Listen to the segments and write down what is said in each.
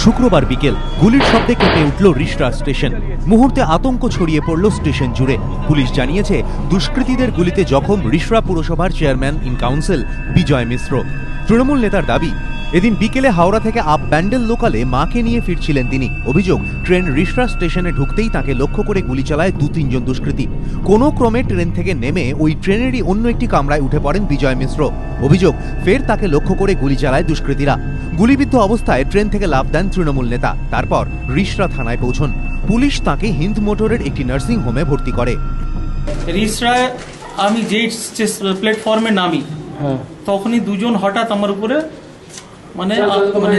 শুক্রবার বিকেল গুলির শব্দে কেঁপে উঠল রিষড়া স্টেশন। মুহূর্তে আতঙ্ক ছড়িয়ে পড়ল স্টেশন জুড়ে। পুলিশ জানিয়েছে, দুষ্কৃতীদের গুলিতে জখম রিষড়া পুরসভার চেয়ারম্যান ইন কাউন্সিল বিজয় মিশ্র। তৃণমূল নেতার দাবি, এদিন বিকেলে হাওড়া থেকে আপ ব্যান্ডেল লোকালে মাকে নিয়ে ফিরছিলেন তিনি। অভিযোগ, ট্রেন রিষড়া স্টেশনে ঢুকতেই তাকে লক্ষ্য করে গুলি চালায় 2-3 জন দুষ্কৃতী। কোনো ক্রমে ট্রেন থেকে নেমে ওই ট্রেনেরই অন্য একটি কামরায় উঠে পড়েন বিজয় মিশ্র। অভিযোগ, ফের তাকে লক্ষ্য করে গুলি চালায় দুষ্কৃতীরা। গুলিবিদ্ধ অবস্থায় ট্রেন থেকে লাফ দেন তৃণমূল নেতা। তারপর রিষড়া থানায় পৌঁছন। পুলিশ তাকে হিন্দ মোটরের একটি নার্সিং হোমে ভর্তি করে। রিষড়ায় আমি যে প্ল্যাটফর্মে নামি তখনই দুজন হঠাৎ আমার উপরে মানে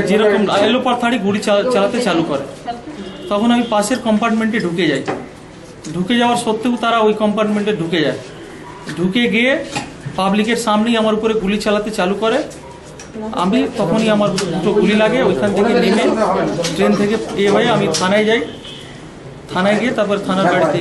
যেরকম এলো পাথাড়ি গুলি চালাতে চালু করে। তখন আমি পাশের কম্পার্টমেন্টে ঢুকে যাই। ঢুকে যাওয়ার সত্ত্বেও তারা ওই কম্পার্টমেন্টে ঢুকে যায়। ঢুকে গিয়ে পাবলিকের সামনেই আমার উপরে গুলি চালাতে চালু করে। আমি তখনই আমার দুটো গুলি লাগে। ওইখান থেকে নেমে ট্রেন থেকে হয়ে আমি থানায় যাই। থানায় গিয়ে তারপর থানার গাড়িতে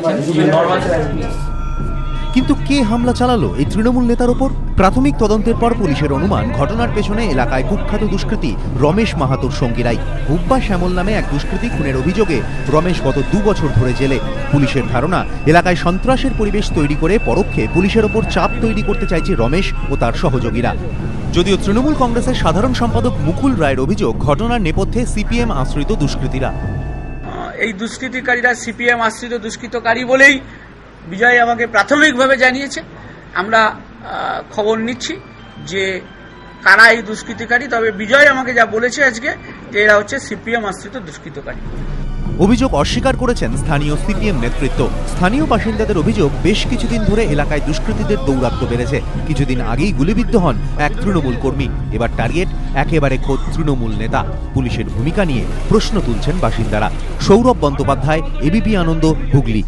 কিন্তু কে হামলা চালালো এই তৃণমূল নেতার ওপর? প্রাথমিক তদন্তের পর পুলিশের অনুমান, ঘটনার পেছনে এলাকায় কুখ্যাত দুষ্কৃতী রমেশ মাহাতোর সঙ্গীরাই। হুব্বা শ্যামল নামে এক দুষ্কৃতী খুনের অভিযোগে রমেশ গত 2 বছর ধরে জেলে। পুলিশের ধারণা, এলাকায় সন্ত্রাসের পরিবেশ তৈরি করে পরোক্ষে পুলিশের ওপর চাপ তৈরি করতে চাইছে রমেশ ও তার সহযোগীরা। যদিও তৃণমূল কংগ্রেসের সাধারণ সম্পাদক মুকুল রায়ের অভিযোগ, ঘটনার নেপথ্যে সিপিএম আশ্রিত দুষ্কৃতীরা। এই দুষ্কৃতিকারীরা সিপিএম আশ্রিত দুষ্কৃতকারী বলেই বিজয় আমাকে প্রাথমিকভাবে জানিয়েছে। আমরা খবর নিচ্ছি যে কারা এই দুষ্কৃতিকারী। তবে বিজয় আমাকে যা বলেছে আজকে, যে এরা হচ্ছে সিপিএম আশ্রিত দুষ্কৃতকারী। অভিযোগ অস্বীকার করেছেন স্থানীয় সিপিএম নেতৃত্ব। স্থানীয় বাসিন্দাদের অভিযোগ, বেশ কিছুদিন ধরে এলাকায় দুষ্কৃতীদের দৌরাত্ম্য বেড়েছে। কিছুদিন আগেই গুলিবিদ্ধ হন এক তৃণমূল কর্মী। এবার টার্গেট একেবারে খোদ তৃণমূল নেতা। পুলিশের ভূমিকা নিয়ে প্রশ্ন তুলছেন বাসিন্দারা। সৌরভ বন্দ্যোপাধ্যায়, এবিপি আনন্দ, হুগলি।